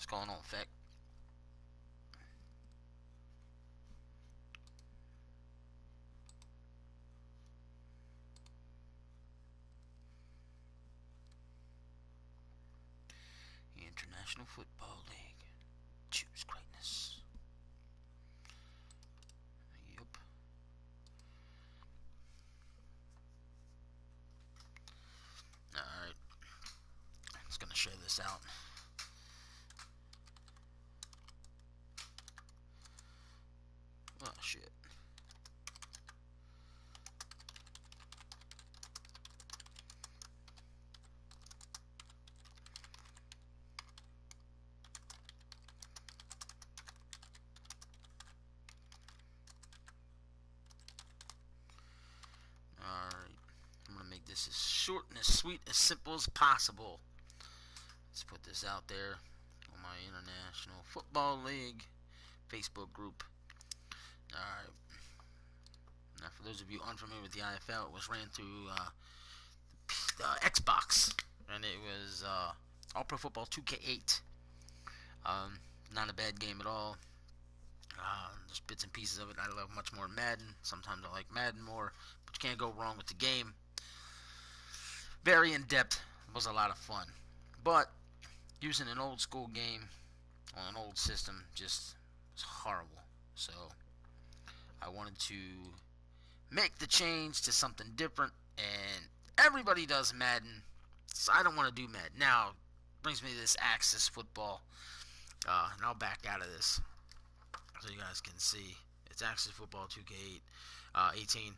It's going on effect. The International Football League. Choose greatness. Yep. Alright. Just gonna share this out. Oh shit. Alright. I'm gonna make this as short and as sweet, as simple as possible. Let's put this out there on my International Football League Facebook group. Alright. Now, for those of you unfamiliar with the IFL, it was ran through the Xbox, and it was All Pro Football 2K8. Not a bad game at all. There's bits and pieces of it I love much more than Madden. Sometimes I like Madden more, but you can't go wrong with the game. Very in-depth. It was a lot of fun. But using an old school game on an old system just was horrible. So I wanted to make the change to something different, and everybody does Madden, so I don't want to do Madden. Now, brings me to this Axis Football, and I'll back out of this so you guys can see. It's Axis Football 2K8, 18.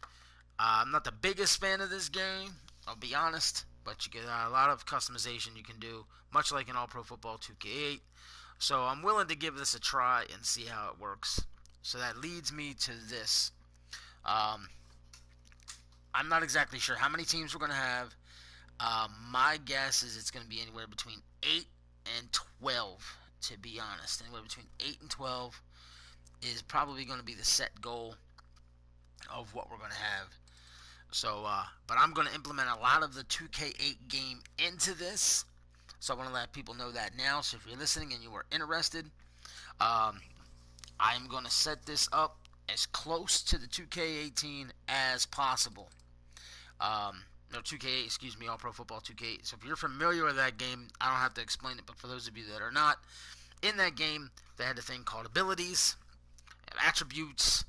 I'm not the biggest fan of this game, I'll be honest, but you get a lot of customization you can do, much like in All Pro Football 2K8. So I'm willing to give this a try and see how it works. So that leads me to this. I'm not exactly sure how many teams we're going to have. My guess is it's going to be anywhere between 8 and 12, to be honest. Anywhere between 8 and 12 is probably going to be the set goal of what we're going to have. So, but I'm going to implement a lot of the 2K8 game into this. So I want to let people know that now. So if you're listening and you are interested, I'm going to set this up as close to the 2K18 as possible. No, 2K8, excuse me, All Pro Football 2K8. So if you're familiar with that game, I don't have to explain it, but for those of you that are not, in that game, they had a thing called abilities, attributes,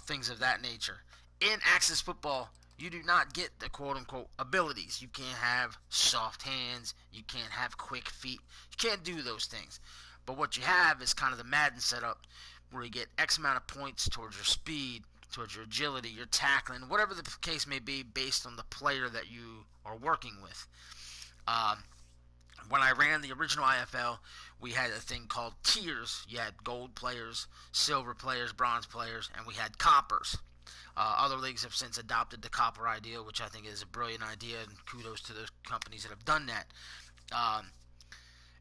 things of that nature. In Axis Football, you do not get the quote-unquote abilities. You can't have soft hands, you can't have quick feet, you can't do those things. But what you have is kind of the Madden setup, where you get X amount of points towards your speed, towards your agility, your tackling, whatever the case may be, based on the player that you are working with. When I ran the original IFL, we had a thing called tiers. You had gold players, silver players, bronze players, and we had coppers. Other leagues have since adopted the copper idea, which I think is a brilliant idea, and kudos to the companies that have done that.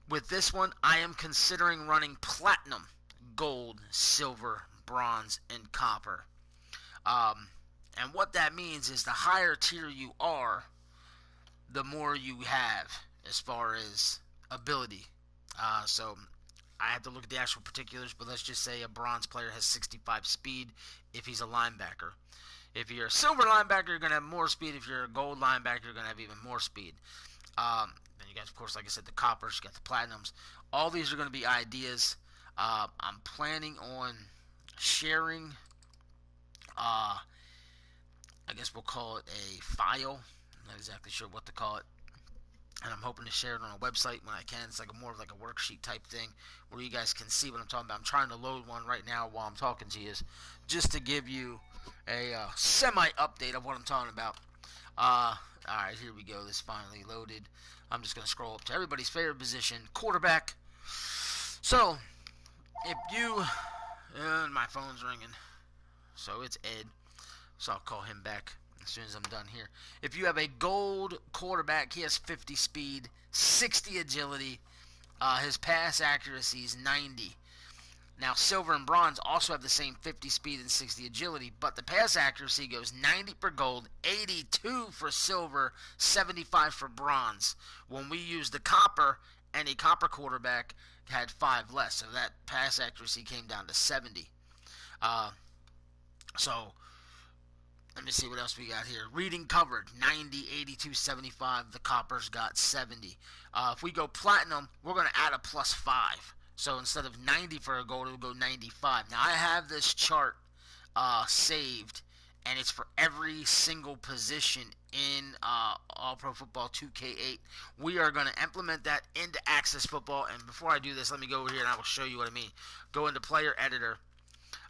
With this one, I am considering running platinum, gold, silver, bronze, and copper. And what that means is the higher tier you are, the more you have as far as ability. So I have to look at the actual particulars, but let's just say a bronze player has 65 speed if he's a linebacker. If you're a silver linebacker, you're going to have more speed. If you're a gold linebacker, you're going to have even more speed. Then you got, of course, like I said, the coppers, you got the platinums. All these are going to be ideas. I'm planning on sharing, I guess we'll call it a file. I'm not exactly sure what to call it. And I'm hoping to share it on a website when I can. It's like more of like a worksheet type thing where you guys can see what I'm talking about. I'm trying to load one right now while I'm talking to you, just to give you a semi-update of what I'm talking about. Alright, here we go. This finally loaded. I'm just going to scroll up to everybody's favorite position, quarterback. So, if you... and my phone's ringing. So, it's Ed. So, I'll call him back as soon as I'm done here. If you have a gold quarterback, he has 50 speed, 60 agility. His pass accuracy is 90. Now, silver and bronze also have the same 50 speed and 60 agility, but the pass accuracy goes 90 for gold, 82 for silver, 75 for bronze. When we use the copper, any copper quarterback had 5 less, so that pass accuracy came down to 70. So let me see what else we got here. Reading covered, 90, 82, 75. The Coppers got 70. If we go platinum, we're going to add a plus 5. So instead of 90 for a gold, it'll go 95. Now I have this chart saved, and it's for every single position in All Pro Football 2K8. We are going to implement that into Access Football. And before I do this, let me go over here and I will show you what I mean. Go into Player Editor,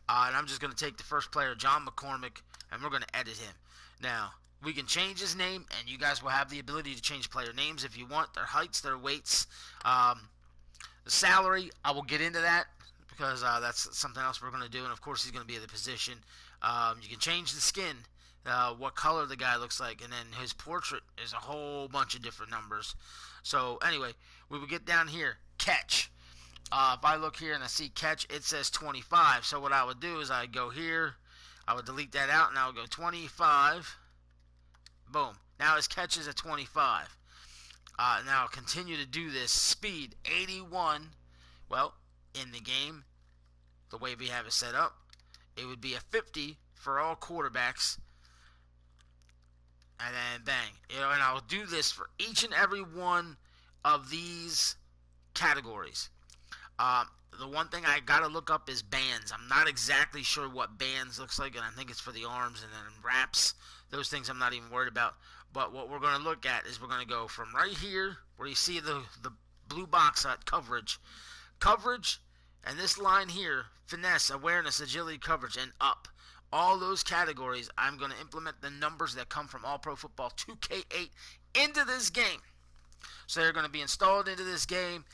and I'm just going to take the first player, John McCormick, and we're going to edit him. Now, we can change his name, and you guys will have the ability to change player names if you want, their heights, their weights. The salary, I will get into that because that's something else we're going to do, and of course he's going to be in the position. You can change the skin, what color the guy looks like, and then his portrait is a whole bunch of different numbers. So anyway, we will get down here, catch. If I look here and I see catch, it says 25. So what I would do is I would go here, I would delete that out, and I would go 25. Boom. Now his catch is at 25. Now I'll continue to do this. Speed, 81. Well, in the game, the way we have it set up, it would be a 50 for all quarterbacks. And then bang. And I'll do this for each and every one of these categories. The one thing I gotta look up is bands. I'm not exactly sure what bands looks like, and I think it's for the arms and then wraps. Those things I'm not even worried about. But what we're gonna look at is we're gonna go from right here where you see the blue box at coverage, and this line here, finesse, awareness, agility, coverage, and up. All those categories, I'm gonna implement the numbers that come from All Pro Football 2K8 into this game. So they're gonna be installed into this game,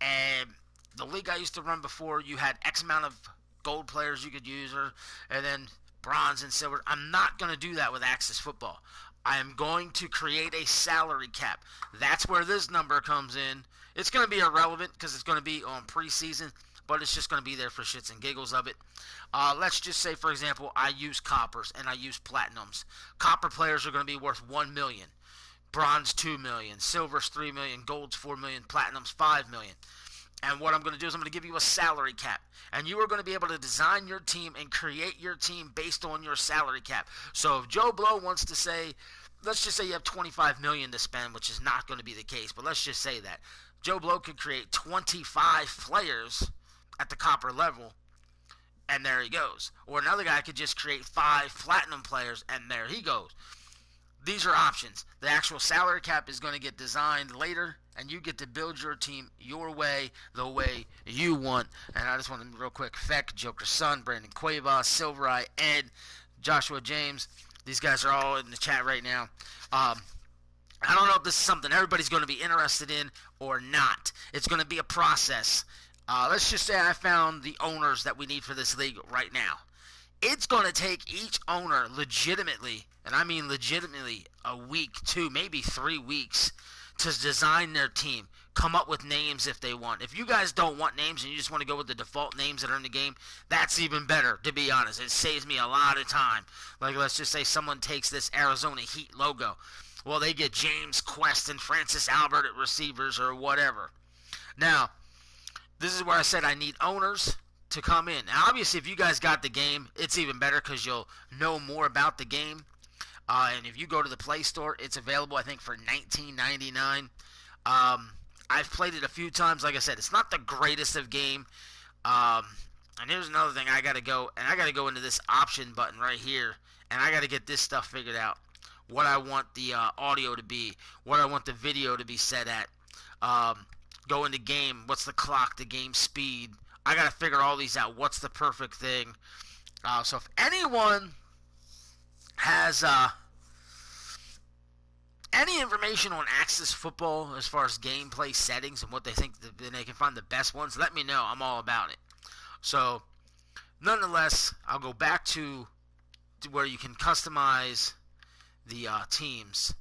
and the league I used to run before, you had X amount of gold players you could use, and then bronze and silver. I'm not going to do that with Access Football. I am going to create a salary cap. That's where this number comes in. It's going to be irrelevant because it's going to be on preseason, but it's just going to be there for shits and giggles of it. Let's just say, for example, I use coppers and I use platinums. Copper players are going to be worth $1 million. Bronze, $2 million. Silver's $3 million. Gold's $4 million. Platinum's $5 million. And what I'm going to do is I'm going to give you a salary cap. And you are going to be able to design your team and create your team based on your salary cap. So if Joe Blow wants to say, let's just say you have $25 million to spend, which is not going to be the case, but let's just say that. Joe Blow could create 25 players at the copper level, and there he goes. Or another guy could just create 5 platinum players, and there he goes. These are options. The actual salary cap is going to get designed later, and you get to build your team your way, the way you want. And I just want to real quick, Feck, Joker Sun, Brandon Cuevas, Silver Eye, Ed, Joshua James. These guys are all in the chat right now. I don't know if this is something everybody's going to be interested in or not. It's going to be a process. Let's just say I found the owners that we need for this league right now. It's going to take each owner legitimately, and I mean legitimately, a week, 2, maybe 3 weeks to design their team, come up with names if they want. If you guys don't want names and you just want to go with the default names that are in the game, that's even better, to be honest. It saves me a lot of time. Like, let's just say someone takes this Arizona Heat logo. Well, they get James Quest and Francis Albert at receivers or whatever. Now, this is where I said I need owners to come in. Now, obviously, if you guys got the game, it's even better because you'll know more about the game. And if you go to the Play Store, it's available, I think, for $19.99. I've played it a few times. Like I said, it's not the greatest of game. And here's another thing. I got to go into this option button right here, and I got to get this stuff figured out. What I want the audio to be, what I want the video to be set at. Go into game. What's the clock, the game speed? I got to figure all these out. What's the perfect thing? So if anyone has any information on Access Football as far as gameplay settings and what they think they can find the best ones, let me know. I'm all about it. So, nonetheless, I'll go back to where you can customize the teams.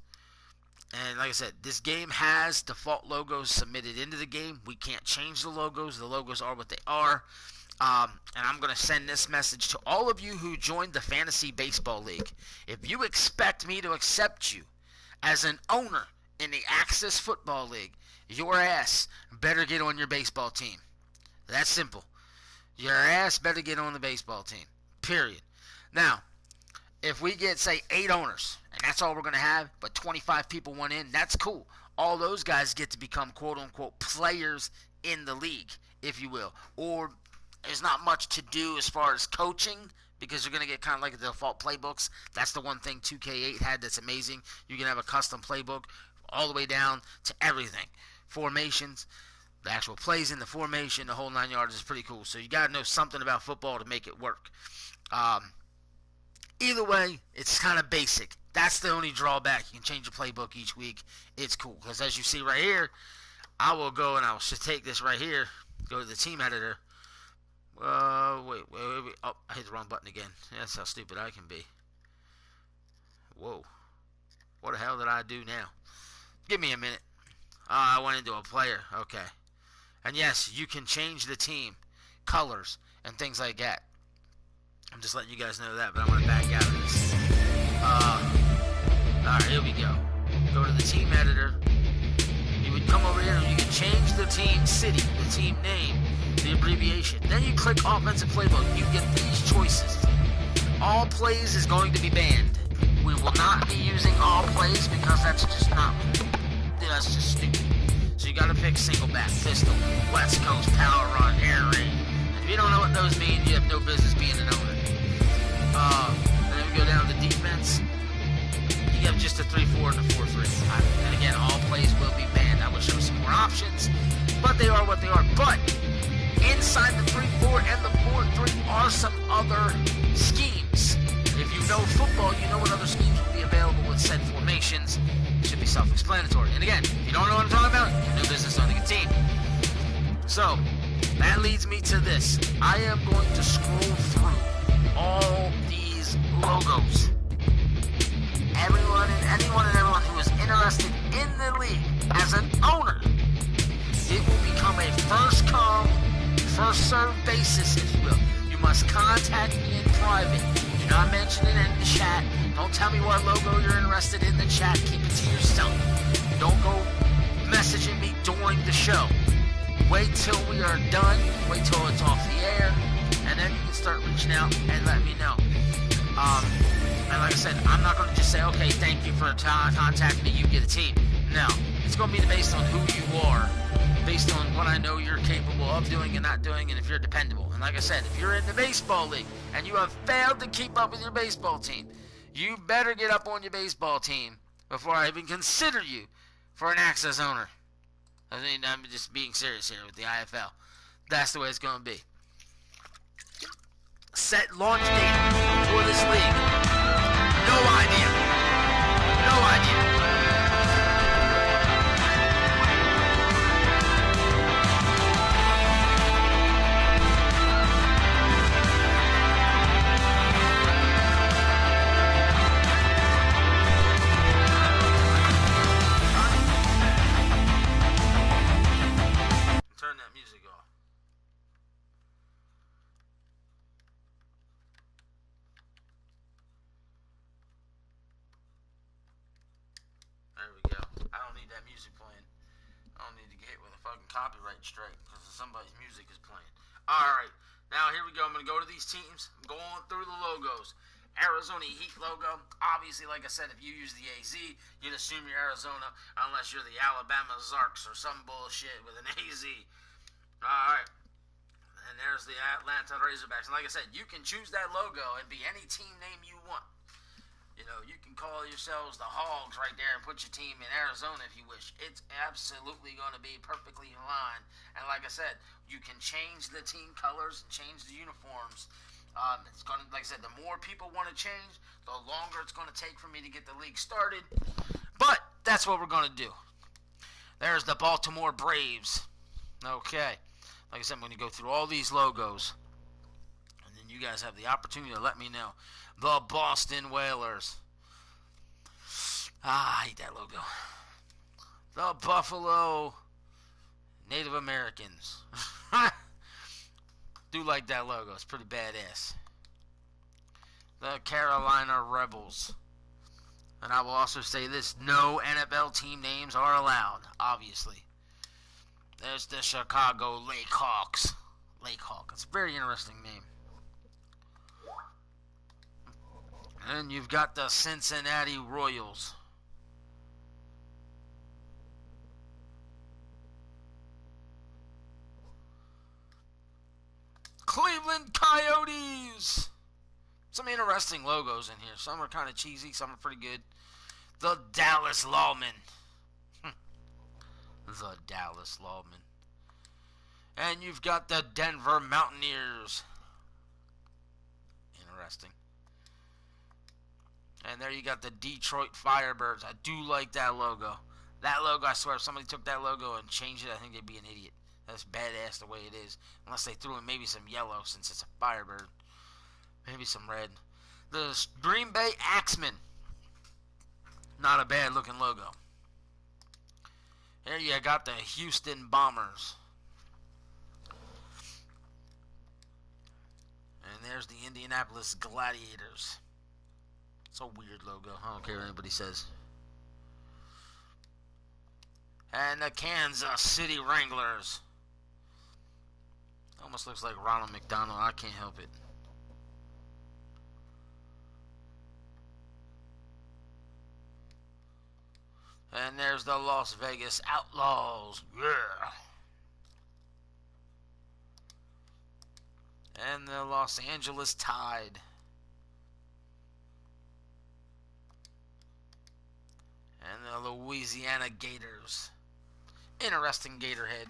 And like I said, this game has default logos submitted into the game. We can't change the logos. The logos are what they are. And I'm going to send this message to all of you who joined the Fantasy Baseball League. If you expect me to accept you as an owner in the Access Football League, your ass better get on your baseball team. That's simple. Your ass better get on the baseball team. Period. Now, if we get, say, 8 owners, and that's all we're going to have, but 25 people want in, that's cool. All those guys get to become quote-unquote players in the league, if you will. Or there's not much to do as far as coaching, because you're going to get kind of like the default playbooks. That's the one thing 2K8 had that's amazing. You can have a custom playbook all the way down to everything. Formations, the actual plays in the formation, the whole 9 yards is pretty cool. So you got to know something about football to make it work. Either way, it's kind of basic. That's the only drawback. You can change your playbook each week. It's cool. Because as you see right here, I will go and I will just take this right here, go to the team editor. Wait. Oh, I hit the wrong button again. That's how stupid I can be. Whoa. What the hell did I do now? Give me a minute. I went into a player. Okay. And yes, you can change the team, colors, and things like that. I'm just letting you guys know that, but I'm going to back out of this. Alright, here we go. Go to the team editor. You would come over here and you can change the team city, the team name, the abbreviation. Then you click offensive playbook. You get these choices. All plays is going to be banned. We will not be using all plays because that's just stupid. So you got to pick single back, pistol, West Coast, power run, air raid. If you don't know what those mean, you have no business being an owner. And then we go down to defense. You have just a 3-4 and a 4-3. And again, all plays will be banned. I will show some more options, but they are what they are. But inside the 3-4 and the 4-3 are some other schemes. If you know football, you know what other schemes will be available with said formations. It should be self-explanatory. And again, if you don't know what I'm talking about, you have no business owning a team. So, that leads me to this. I am going to scroll through all these logos. Anyone and everyone who is interested in the league as an owner, it will become a first come, first served basis, if you will. You must contact me in private. Do not mention it in the chat. Don't tell me what logo you're interested in the chat. Keep it to yourself. Don't go messaging me during the show. Wait till we are done. Wait till it's off the air. And then you can start reaching out and let me know. And like I said, I'm not going to just say, okay, thank you for contacting me, you get a team. No. It's going to be based on who you are, based on what I know you're capable of doing and not doing, and if you're dependable. And like I said, if you're in the baseball league and you have failed to keep up with your baseball team, you better get up on your baseball team before I even consider you for an access owner. I mean, I'm just being serious here with the IFL. That's the way it's going to be. Set launch date for this league. No idea. No idea. Turn that music off. There we go. I don't need that music playing. I don't need to get hit with a fucking copyright strike because somebody's music is playing. Alright, now here we go. I'm going to go to these teams. I'm going through the logos. Arizona Heat logo. Obviously, like I said, if you use the AZ, you'd assume you're Arizona unless you're the Alabama Zarks or some bullshit with an AZ. Alright. And there's the Atlanta Razorbacks. And like I said, you can choose that logo and be any team name you want. You know, you can call yourselves the Hogs right there and put your team in Arizona if you wish. It's absolutely going to be perfectly aligned. And like I said, you can change the team colors and change the uniforms. It's going to, like I said, the more people want to change, the longer it's going to take for me to get the league started. But that's what we're going to do. There's the Baltimore Braves. Okay. Like I said, I'm going to go through all these logos. And then you guys have the opportunity to let me know. The Boston Whalers. I hate that logo. The Buffalo Native Americans. Do like that logo. It's pretty badass. The Carolina Rebels. And I will also say this. No NFL team names are allowed, obviously. There's the Chicago Lakehawks. Lake Hawk. It's a very interesting name. And you've got the Cincinnati Royals. Cleveland Coyotes. Some interesting logos in here. Some are kind of cheesy. Some are pretty good. The Dallas Lawmen. The Dallas Lawmen. And you've got the Denver Mountaineers. Interesting. And there you got the Detroit Firebirds. I do like that logo. That logo, I swear, if somebody took that logo and changed it, I think they'd be an idiot. That's badass the way it is. Unless they threw in maybe some yellow since it's a Firebird. Maybe some red. The Green Bay Axemen. Not a bad looking logo. Here you got the Houston Bombers. And there's the Indianapolis Gladiators. It's a weird logo. I don't care what anybody says. And the Kansas City Wranglers. Almost looks like Ronald McDonald. I can't help it. And there's the Las Vegas Outlaws. Yeah. And the Los Angeles Tide. And the Louisiana Gators. Interesting gator head.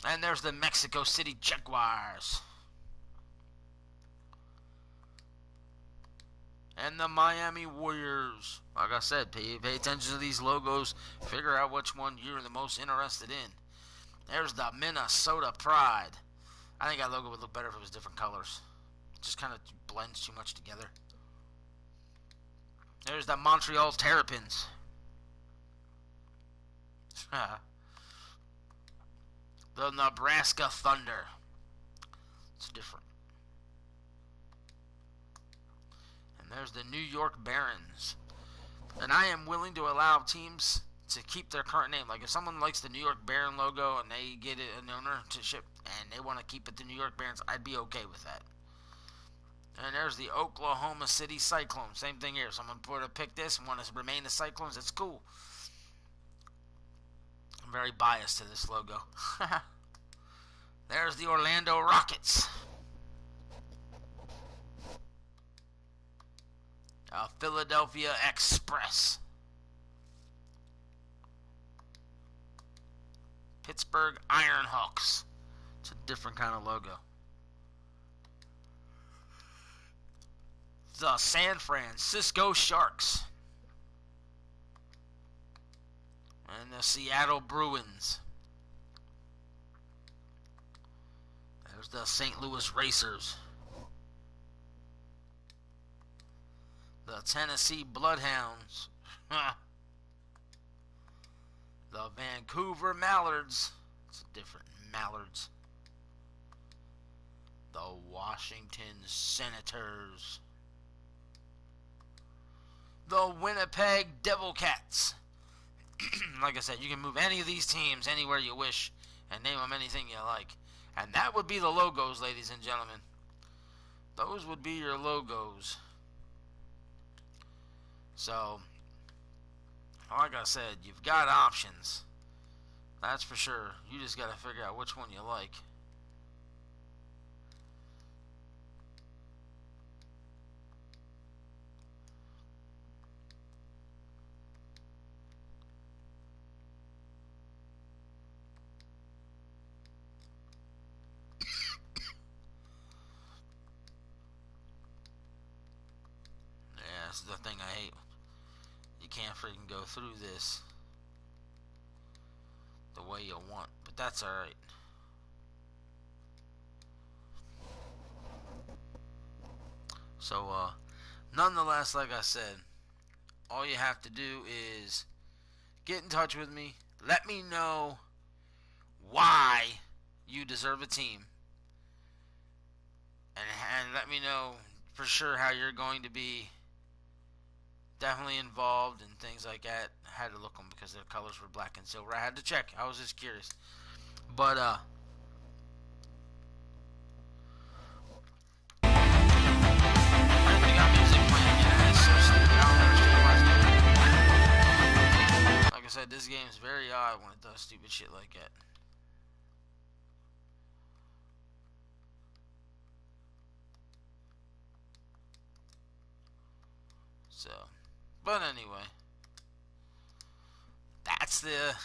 And there's the Mexico City Jaguars. And the Miami Warriors. Like I said, pay attention to these logos. Figure out which one you're the most interested in. There's the Minnesota Pride. I think that logo would look better if it was different colors. It just kind of blends too much together. There's the Montreal Terrapins. The Nebraska Thunder. It's different. And there's the New York Barons. And I am willing to allow teams to keep their current name. Like if someone likes the New York Baron logo and they get it an ownership and they want to keep it the New York Barons, I'd be okay with that. And there's the Oklahoma City Cyclones. Same thing here. Someone pick this and want to remain the Cyclones. It's cool. I'm very biased to this logo. There's the Orlando Rockets. Philadelphia Express. Pittsburgh Ironhawks. It's a different kind of logo. The San Francisco Sharks. And the Seattle Bruins. There's the St. Louis Racers. The Tennessee Bloodhounds. The Vancouver Mallards. It's different. Mallards. The Washington Senators. The Winnipeg Devil Cats. Like I said, you can move any of these teams anywhere you wish and name them anything you like. And that would be the logos, ladies and gentlemen. Those would be your logos. So, like I said, you've got options. That's for sure. You just got to figure out which one you like. Yeah, that's the thing I hate. You can't freaking go through this the way you want, but that's alright. So, nonetheless, like I said, all you have to do is get in touch with me. Let me know why you deserve a team. And let me know for sure how you're going to be definitely involved in things like that. I had to look them because their colors were black and silver. I had to check. I was just curious. But said, this game is very odd when it does stupid shit like that. So, but anyway, that's the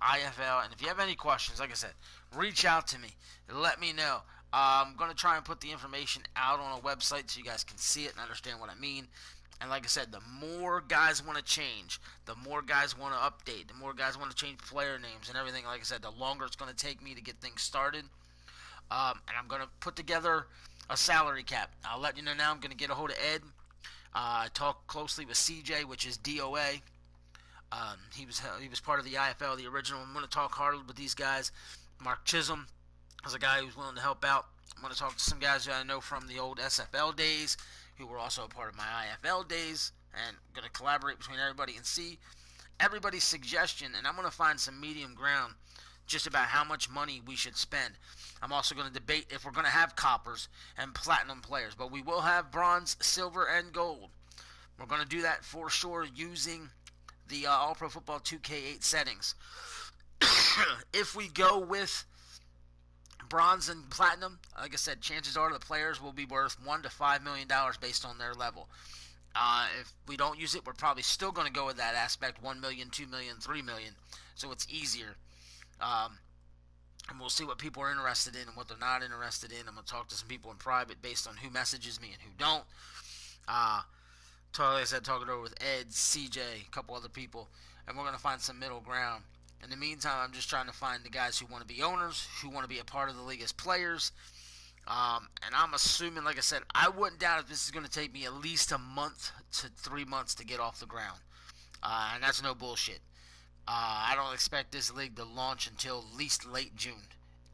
IFL. And if you have any questions, like I said, reach out to me. Let me know. I'm going to try and put the information out on a website so you guys can see it and understand what I mean. And like I said, the more guys want to change, the more guys want to update, the more guys want to change player names and everything, like I said, the longer it's going to take me to get things started. And I'm going to put together a salary cap. I'll let you know now. I'm going to get a hold of Ed. I talked closely with CJ, which is DOA. He was part of the IFL, the original. I'm going to talk hard with these guys. Mark Chisholm is a guy who's willing to help out. I'm going to talk to some guys who I know from the old SFL days, who were also a part of my IFL days, and I'm going to collaborate between everybody and see everybody's suggestion, and I'm going to find some medium ground just about how much money we should spend. I'm also going to debate if we're going to have coppers and platinum players, but we will have bronze, silver, and gold. We're going to do that for sure using the All Pro Football 2K8 settings. If we go with bronze and platinum, like I said, chances are the players will be worth $1 to $5 million based on their level. If we don't use it, we're probably still going to go with that aspect: 1 million, 2 million, 3 million. So it's easier. And we'll see what people are interested in and what they're not interested in. I'm going to talk to some people in private based on who messages me and who don't. Like I said, talking over with Ed, CJ, a couple other people, and we're going to find some middle ground. In the meantime, I'm just trying to find the guys who want to be owners, who want to be a part of the league as players. And I'm assuming, like I said, I wouldn't doubt if this is going to take me at least a month to 3 months to get off the ground. And that's no bullshit. I don't expect this league to launch until at least late June,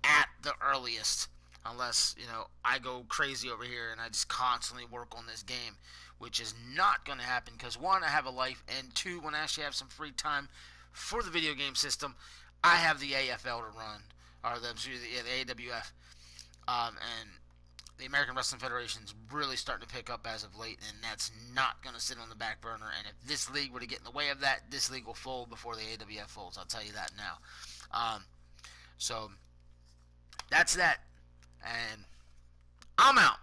at the earliest. Unless, I go crazy over here and I just constantly work on this game, which is not going to happen because, one, I have a life, and two, when I actually have some free time for the video game system, I have the AFL to run, or the AWF. And the American Wrestling Federation is really starting to pick up as of late, and that's not going to sit on the back burner. And if this league were to get in the way of that, this league will fold before the AWF folds. I'll tell you that now. So that's that, and I'm out.